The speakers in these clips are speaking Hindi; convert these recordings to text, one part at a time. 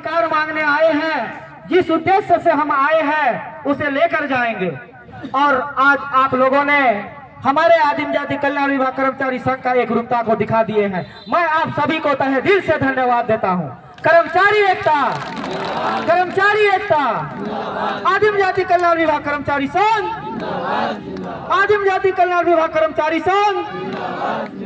अधिकार मांगने आए हैं, जिस उद्देश्य से हम आए हैं उसे लेकर जाएंगे। और आज आप लोगों ने हमारे आदिम जाति कल्याण विभाग कर्मचारी संघ का एकरूपता को दिखा दिए हैं। मैं आप सभी को तहे दिल से धन्यवाद देता हूं। कर्मचारी एकता, कर्मचारी एकता, आदिम जाति कल्याण विभाग कर्मचारी संघ, आदिम जाति कल्याण विभाग कर्मचारी संघ,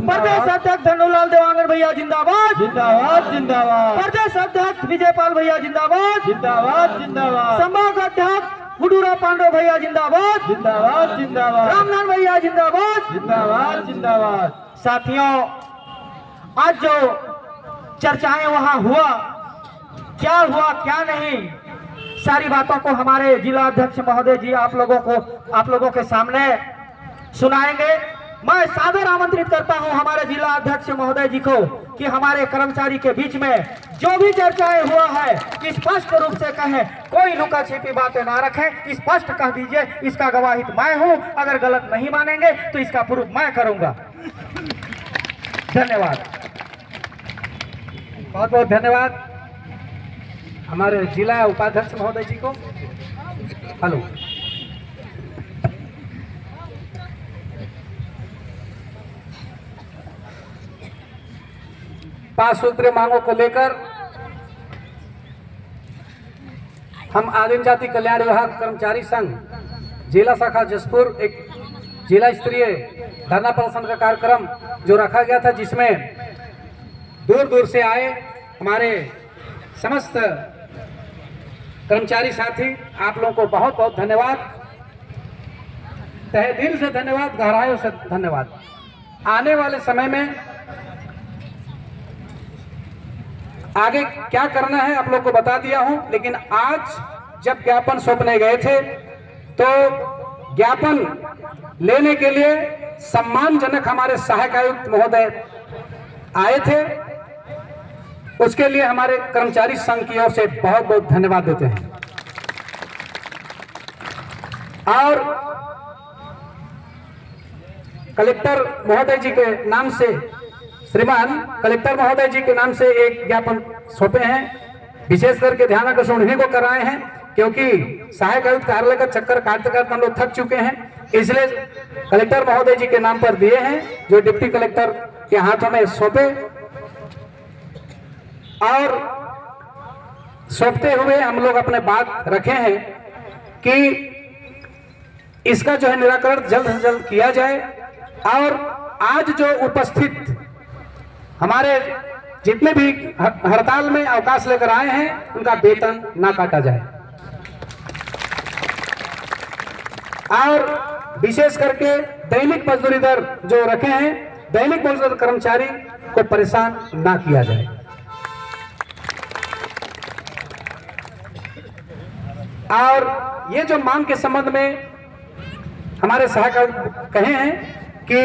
प्रदेश अध्यक्ष धनुलाल देवांगन भैया जिंदाबाद, जिंदाबाद जिंदाबाद, प्रदेश अध्यक्ष विजयपाल भैया जिंदाबाद, जिंदाबाद जिंदाबाद, संभाग अध्यक्ष गुडूराव पांडव भैया जिंदाबाद, जिंदाबाद जिंदाबाद, रामनाथ भैया जिंदाबाद, जिंदाबाद जिंदाबाद। साथियों, आज जो चर्चाएं वहां हुआ, क्या हुआ क्या नहीं, सारी बातों को हमारे जिला अध्यक्ष महोदय जी आप लोगों के सामने सुनाएंगे। मैं सादर आमंत्रित करता हूं हमारे जिला अध्यक्ष महोदय जी को कि हमारे कर्मचारी के बीच में जो भी चर्चाएं हुआ है स्पष्ट रूप से कहें, कोई लुका छिपी बातें ना रखें, स्पष्ट कह दीजिए। इसका गवाहित मैं हूं, अगर गलत नहीं मानेंगे तो इसका प्रूफ मैं करूंगा। धन्यवाद, बहुत बहुत धन्यवाद हमारे जिला उपाध्यक्ष महोदय जी को। हेलो, 5 सूत्रीय मांगों को लेकर हम आदिम जाति कल्याण विभाग कर्मचारी संघ जिला शाखा जसपुर एक जिला स्तरीय धरना प्रदर्शन का कार्यक्रम जो रखा गया था, जिसमें दूर दूर से आए हमारे समस्त कर्मचारी साथी, आप लोगों को बहुत बहुत धन्यवाद, तहे दिल से धन्यवाद, गहराइयों से धन्यवाद। आने वाले समय में आगे क्या करना है आप लोग को बता दिया हूं, लेकिन आज जब ज्ञापन सौंपने गए थे तो ज्ञापन लेने के लिए सम्मानजनक हमारे सहायक आयुक्त महोदय आए थे। उसके लिए हमारे कर्मचारी संघ की ओर से बहुत बहुत धन्यवाद देते हैं। और कलेक्टर महोदय जी के नाम से, श्रीमान कलेक्टर महोदय जी के नाम से एक ज्ञापन सौंपे हैं, विशेष करके ध्यान आकर्षण उन्हीं को कराए हैं, क्योंकि सहायक आयुक्त कार्यालय का चक्कर काटते काटते हम लोग थक चुके हैं, इसलिए कलेक्टर महोदय जी के नाम पर दिए हैं, जो डिप्टी कलेक्टर के हाथों में सौंपे। और सौंपते हुए हम लोग अपने बात रखे हैं कि इसका जो है निराकरण जल्द से जल्द किया जाए। और आज जो उपस्थित हमारे जितने भी हड़ताल में अवकाश लेकर आए हैं, उनका वेतन ना काटा जाए। और विशेष करके दैनिक मजदूरी दर जो रखे हैं, दैनिक मजदूर कर्मचारी को परेशान ना किया जाए। और ये जो मांग के संबंध में हमारे सहायक कहे हैं कि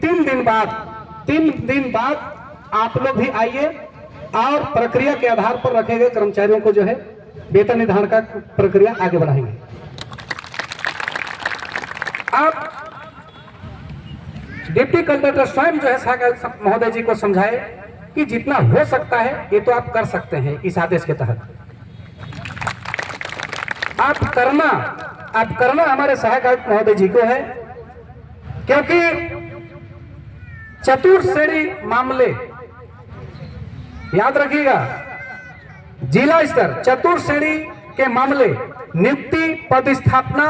3 दिन बाद आप लोग भी आइए और प्रक्रिया के आधार पर रखे गए कर्मचारियों को जो है वेतन निर्धारण का प्रक्रिया आगे बढ़ाएंगे। आप डिप्टी कलेक्टर स्वयं जो है सहायक महोदय जी को समझाए कि जितना हो सकता है ये तो आप कर सकते हैं, इस आदेश के तहत आप करना हमारे सहायक आयुक्त महोदय जी को है, क्योंकि चतुर्थ श्रेणी मामले याद रखिएगा, जिला स्तर चतुर्थ श्रेणी के मामले नियुक्ति, पदस्थापना,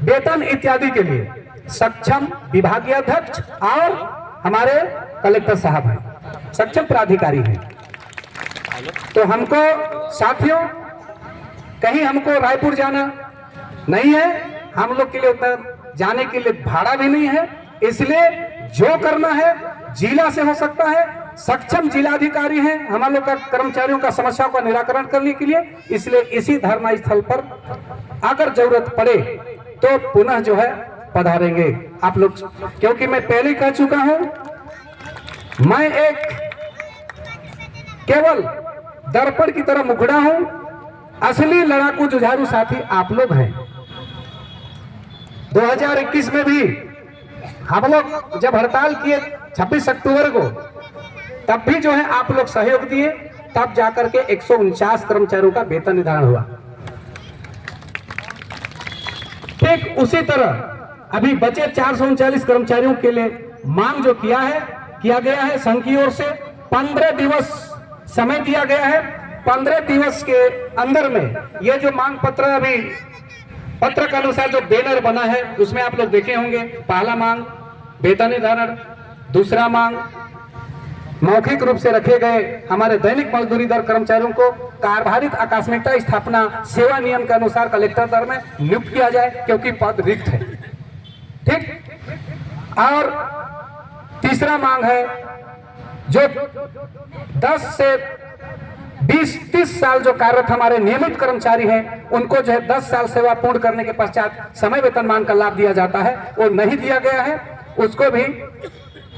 वेतन इत्यादि के लिए सक्षम विभागीय अध्यक्ष और हमारे कलेक्टर साहब हैं, सक्षम प्राधिकारी हैं। तो हमको साथियों कहीं हमको रायपुर जाना नहीं है, हम लोग के लिए उतना जाने के लिए भाड़ा भी नहीं है, इसलिए जो करना है जिला से हो सकता है, सक्षम जिलाधिकारी हैं हम लोग का कर्मचारियों का समस्याओं का निराकरण करने के लिए, इसलिए इसी धरना स्थल पर अगर जरूरत पड़े तो पुनः जो है पधारेंगे आप लोग, क्योंकि मैं पहले कह चुका हूं, मैं एक केवल दर्पण की तरह मुखड़ा हूं, असली लड़ाकू जुझारू साथी आप लोग हैं। 2021 में भी हम लोग जब हड़ताल किए 26 अक्टूबर को, तब भी जो है आप लोग सहयोग दिए, तब जाकर के 149 कर्मचारियों का वेतन निर्धारण हुआ। ठीक उसी तरह अभी बचे 439 कर्मचारियों के लिए मांग जो किया गया है संघ की ओर से 15 दिवस समय दिया गया है। 15 दिवस के अंदर में ये जो मांग पत्र अभी पत्र के अनुसार जो बैनर बना है उसमें आप लोग देखे होंगे। पहला मांग वेतन निर्धारण, दूसरा मांग मौखिक रूप से रखे गए हमारे दैनिक मजदूरी दर कर्मचारियों को कार्यभारित आकस्मिकता स्थापना सेवा नियम के अनुसार कलेक्टर दर में नियुक्त किया जाए क्योंकि पद रिक्त है। ठीक। और तीसरा मांग है जो 10 से 20-30 साल जो कार्यरत हमारे नियमित कर्मचारी हैं उनको जो है 10 साल सेवा पूर्ण करने के पश्चात समय वेतनमान का लाभ दिया जाता है, वो नहीं दिया गया है, उसको भी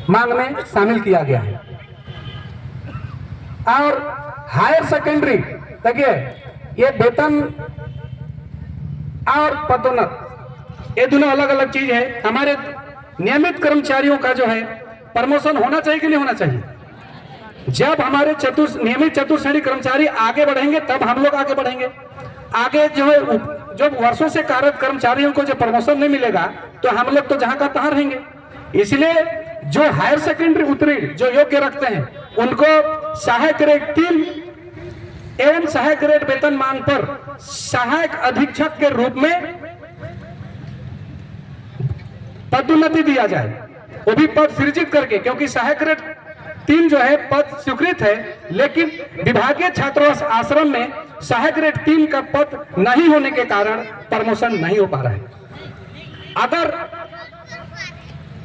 मांग में शामिल किया गया है। और हायर सेकेंडरी देखिए ये वेतन और पदोन्नत ये दोनों अलग अलग चीज है। हमारे नियमित कर्मचारियों का जो है प्रमोशन होना चाहिए कि नहीं होना चाहिए? जब हमारे नियमित चतुर्श्रेणी कर्मचारी आगे बढ़ेंगे तब हम लोग आगे बढ़ेंगे। आगे जो है जो वर्षों से कार्यरत कर्मचारियों को जो प्रमोशन नहीं मिलेगा तो हम लोग तो जहां का तहां रहेंगे। इसलिए जो हायर सेकेंडरी उत्तीर्ण जो योग्य रखते हैं उनको सहायक ग्रेड 3 एवं सहायक ग्रेड वेतनमान पर सहायक अधीक्षक के रूप में पदोन्नति दिया जाए, वो भी पद सृजित करके, क्योंकि सहायक ग्रेड 3 जो है पद स्वीकृत है लेकिन विभागीय छात्रावास आश्रम में सहायक ग्रेड 3 का पद नहीं होने के कारण प्रमोशन नहीं हो पा रहा है। अगर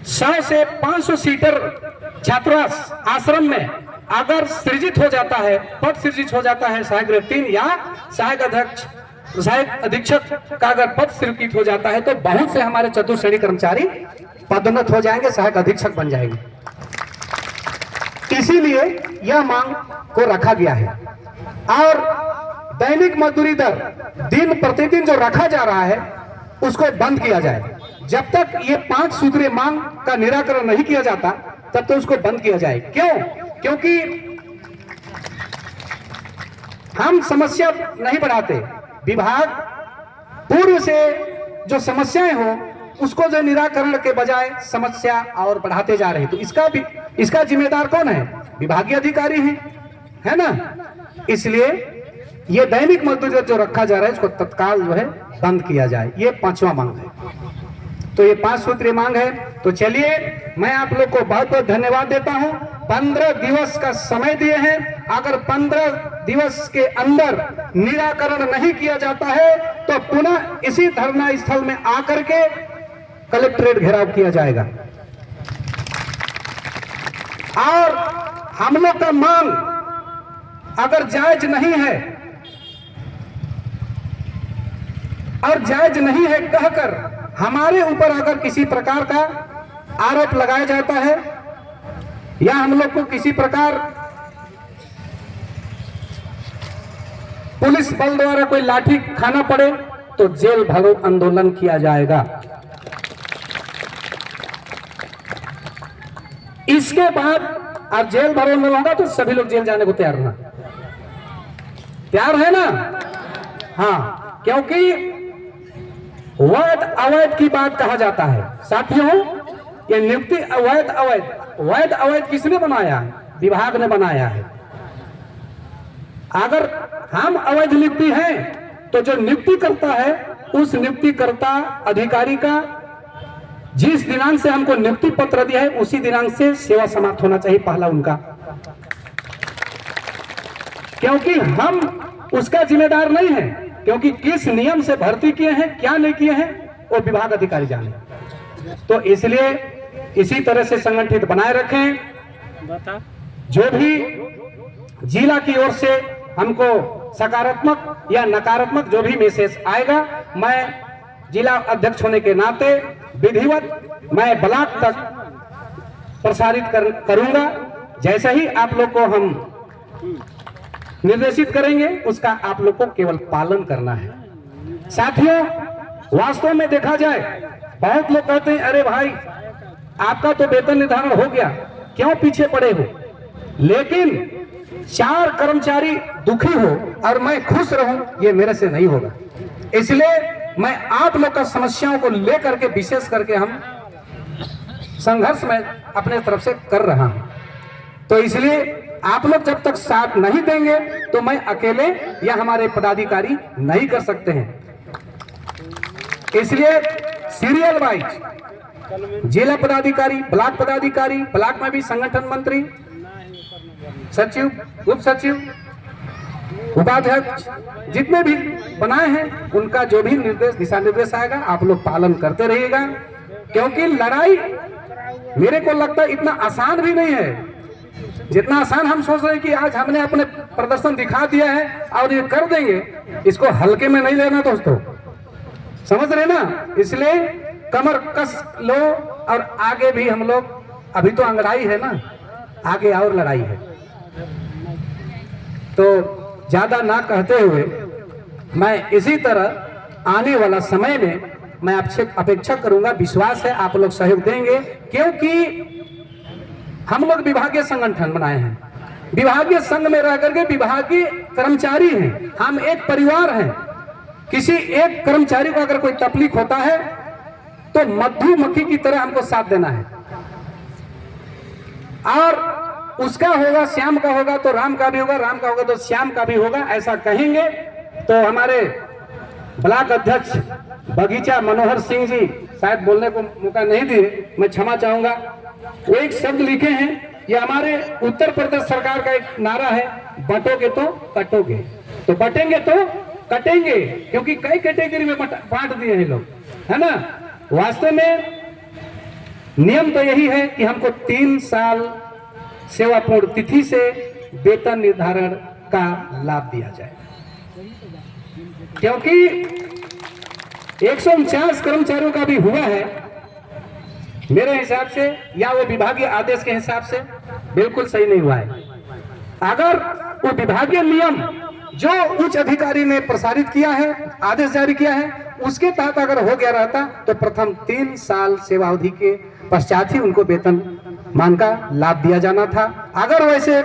100 से 500 सीटर छात्रावास आश्रम में अगर सृजित हो जाता है, पद सृजित हो जाता है सहायक ग्रेड 3 या सहायक अधीक्षक का अगर पद सृजित हो जाता है तो बहुत से हमारे चतुर्श्रेणी कर्मचारी पदोन्नत हो जाएंगे, सहायक अधीक्षक बन जाएंगे। इसीलिए यह मांग को रखा गया है। और दैनिक मजदूरी दर दिन प्रतिदिन जो रखा जा रहा है उसको बंद किया जाए। जब तक ये 5 सूत्रीय मांग का निराकरण नहीं किया जाता तब तो उसको बंद किया जाए। क्यों? क्योंकि हम समस्या नहीं बढ़ाते, विभाग पूर्व से जो समस्याएं हो उसको जो निराकरण के बजाय समस्या और बढ़ाते जा रहे हैं। तो इसका जिम्मेदार कौन है? विभागीय अधिकारी हैं, है ना। इसलिए ये दैनिक मजदूरी जो रखा जा रहा है इसको तत्काल जो है बंद किया जाए। ये 5वां मांग है। तो ये 5 सूत्रीय मांग है। तो चलिए मैं आप लोग को बहुत बहुत धन्यवाद देता हूं। 15 दिवस का समय दिए हैं। अगर 15 दिवस के अंदर निराकरण नहीं किया जाता है तो पुनः इसी धरना स्थल में आकर के कलेक्ट्रेट घेराव किया जाएगा। और हम लोग का मांग अगर जायज नहीं है और जायज नहीं है कहकर हमारे ऊपर अगर किसी प्रकार का आरोप लगाया जाता है या हम लोग को किसी प्रकार पुलिस बल द्वारा कोई लाठी खाना पड़े तो जेल भरो आंदोलन किया जाएगा। इसके बाद अब जेल भरो आंदोलन होगा तो सभी लोग जेल जाने को तैयार रहना, तैयार है ना? हाँ, क्योंकि वैध अवैध की बात कहा जाता है। साथियों, ये नियुक्ति वैध अवैध किसने बनाया? विभाग ने बनाया है। अगर हम अवैध नियुक्ति हैं तो जो नियुक्ति करता है उस नियुक्तिकर्ता अधिकारी का जिस दिनांक से हमको नियुक्ति पत्र दिया है उसी दिनांक से सेवा समाप्त होना चाहिए पहला उनका, क्योंकि हम उसका जिम्मेदार नहीं है। क्योंकि किस नियम से भर्ती किए हैं क्या नहीं किए हैं वो विभाग अधिकारी जाने। तो इसलिए इसी तरह से संगठित बनाए रखें। जो भी जिला की ओर से हमको सकारात्मक या नकारात्मक जो भी मैसेज आएगा, मैं जिला अध्यक्ष होने के नाते विधिवत मैं ब्लॉक तक प्रसारित करूंगा। जैसे ही आप लोग को हम निर्देशित करेंगे उसका आप लोग को केवल पालन करना है। साथियों, वास्तव में देखा जाए बहुत लोग कहते हैं अरे भाई आपका तो वेतन निर्धारण हो गया, क्यों पीछे पड़े हो? लेकिन 4 कर्मचारी दुखी हो और मैं खुश रहूं, ये मेरे से नहीं होगा। इसलिए मैं आप लोग का समस्याओं को लेकर के विशेष करके हम संघर्ष में अपने तरफ से कर रहा हूं। तो इसलिए आप लोग जब तक साथ नहीं देंगे तो मैं अकेले या हमारे पदाधिकारी नहीं कर सकते हैं। इसलिए सीरियल वाइज जिला पदाधिकारी, ब्लॉक पदाधिकारी, ब्लॉक में भी संगठन मंत्री, सचिव, उप सचिव, उपाध्यक्ष जितने भी बनाए हैं उनका जो भी निर्देश, दिशा निर्देश आएगा आप लोग पालन करते रहिएगा। क्योंकि लड़ाई मेरे को लगता है इतना आसान भी नहीं है जितना आसान हम सोच रहे हैं कि आज हमने अपने प्रदर्शन दिखा दिया है और ये कर देंगे। इसको हल्के में नहीं लेना दोस्तों, समझ रहे ना। इसलिए कमर कस लो और आगे भी हम लोग, अभी तो अंगड़ाई है ना, आगे और लड़ाई है। तो ज्यादा ना कहते हुए मैं इसी तरह आने वाला समय में मैं आपसे अपेक्षा करूंगा, विश्वास है आप लोग सहयोग देंगे। क्योंकि हम लोग विभागीय संगठन बनाए हैं, विभागीय संघ में रह करके विभागीय कर्मचारी हैं, हम एक परिवार हैं। किसी एक कर्मचारी को अगर कोई तकलीफ होता है तो मधुमक्खी की तरह हमको साथ देना है। और उसका होगा, श्याम का होगा तो राम का भी होगा, राम का होगा तो श्याम का भी होगा, ऐसा कहेंगे। तो हमारे ब्लॉक अध्यक्ष बगीचा मनोहर सिंह जी शायद बोलने को मौका नहीं दिए, मैं क्षमा चाहूंगा। वो एक शब्द लिखे हैं, ये हमारे उत्तर प्रदेश सरकार का एक नारा है, बटोगे तो कटोगे, तो बटेंगे तो कटेंगे। क्योंकि कई कैटेगरी में बांट दिए हैं लोग, है ना। वास्तव में नियम तो यही है कि हमको 3 साल सेवापूर्ण तिथि से वेतन निर्धारण का लाभ दिया जाए। क्योंकि 149 कर्मचारियों का भी हुआ है मेरे हिसाब से, या वो विभागीय आदेश के हिसाब से बिल्कुल सही नहीं हुआ है। अगर वो विभागीय नियम जो उच्च अधिकारी ने प्रसारित किया है, आदेश जारी किया है, उसके तहत अगर हो गया रहता तो प्रथम 3 साल सेवा अवधि के पश्चात ही उनको वेतन मान का लाभ दिया जाना था। अगर वैसे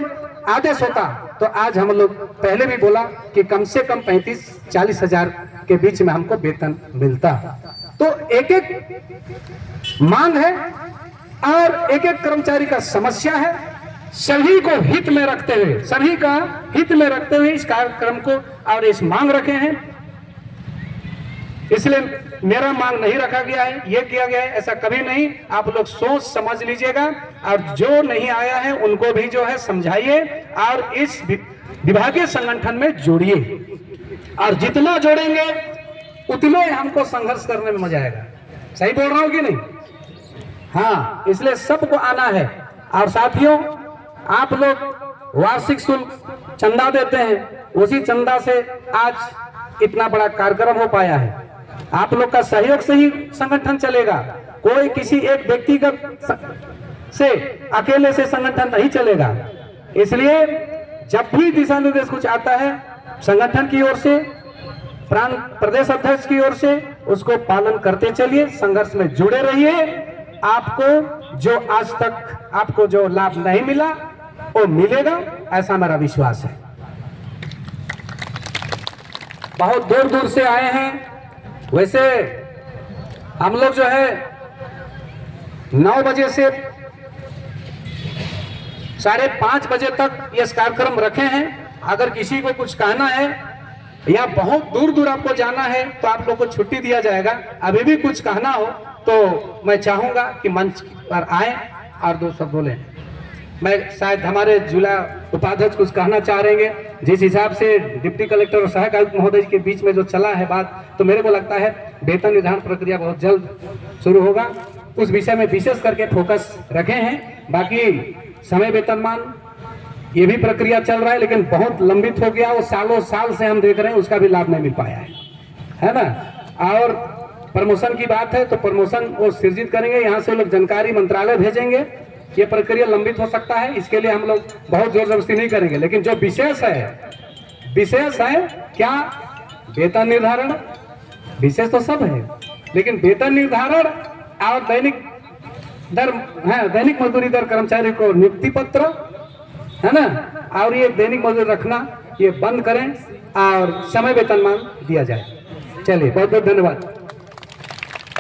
आदेश होता तो आज हम लोग पहले भी बोला कि कम से कम 35-40 हजार के बीच में हमको वेतन मिलता। तो एक एक मांग है और एक एक कर्मचारी का समस्या है, सभी को हित में रखते हुए, सभी का हित में रखते हुए इस कार्यक्रम को और इस मांग रखे हैं। इसलिए मेरा मांग नहीं रखा गया है, ये किया गया है, ऐसा कभी नहीं। आप लोग सोच समझ लीजिएगा और जो नहीं आया है उनको भी जो है समझाइए और इस विभागीय संगठन में जोड़िए। और जितना जोड़ेंगे उतने हमको संघर्ष करने में मजा आएगा। सही बोल रहा हूं कि नहीं? हाँ, इसलिए सबको आना है। और साथियों, आप लोग वार्षिक शुल्क चंदा देते हैं, उसी चंदा से आज इतना बड़ा कार्यक्रम हो पाया है। आप लोग का सहयोग से ही संगठन चलेगा। कोई किसी एक व्यक्तिगत से, अकेले से संगठन नहीं चलेगा। इसलिए जब भी दिशा निर्देश कुछ आता है संगठन की ओर से, प्रदेश अध्यक्ष की ओर से, उसको पालन करते चलिए, संघर्ष में जुड़े रहिए। आपको जो आज तक आपको जो लाभ नहीं मिला वो मिलेगा, ऐसा मेरा विश्वास है। बहुत दूर दूर से आए हैं। वैसे हम लोग जो है 9 बजे से 5:30 बजे तक ये कार्यक्रम रखे हैं। अगर किसी को कुछ कहना है या बहुत दूर दूर आपको जाना है तो आप लोग को छुट्टी दिया जाएगा। अभी भी कुछ कहना हो तो मैं चाहूंगा कि मंच पर आए और 2 शब्द बोलें। मैं शायद हमारे जिला उपाध्यक्ष कुछ कहना चाह रहे हैं। जिस हिसाब से डिप्टी कलेक्टर और सहायक आयुक्त महोदय के बीच में जो चला है बात, तो मेरे को लगता है वेतन निर्धारण प्रक्रिया बहुत जल्द शुरू होगा। उस विषय में विशेष करके फोकस रखे हैं। बाकी समय वेतनमान ये भी प्रक्रिया चल रहा है, लेकिन बहुत लंबित हो गया। वो सालों साल से हम देख रहे हैं, उसका भी लाभ नहीं मिल पाया है ना। और प्रमोशन की बात है तो प्रमोशन वो सृजित करेंगे, यहाँ से लोग जानकारी मंत्रालय भेजेंगे। ये प्रक्रिया लंबित हो सकता है, इसके लिए हम लोग बहुत जोर जबरदस्ती नहीं करेंगे। लेकिन जो विशेष है क्या, वेतन निर्धारण विशेष तो सब है, लेकिन वेतन निर्धारण और दैनिक दर है, दैनिक मजदूरी दर, कर्मचारी को नियुक्ति पत्र है ना। और ये दैनिक मजदूर रखना ये बंद करें और समय वेतनमान दिया जाए। चलिए बहुत बहुत धन्यवाद।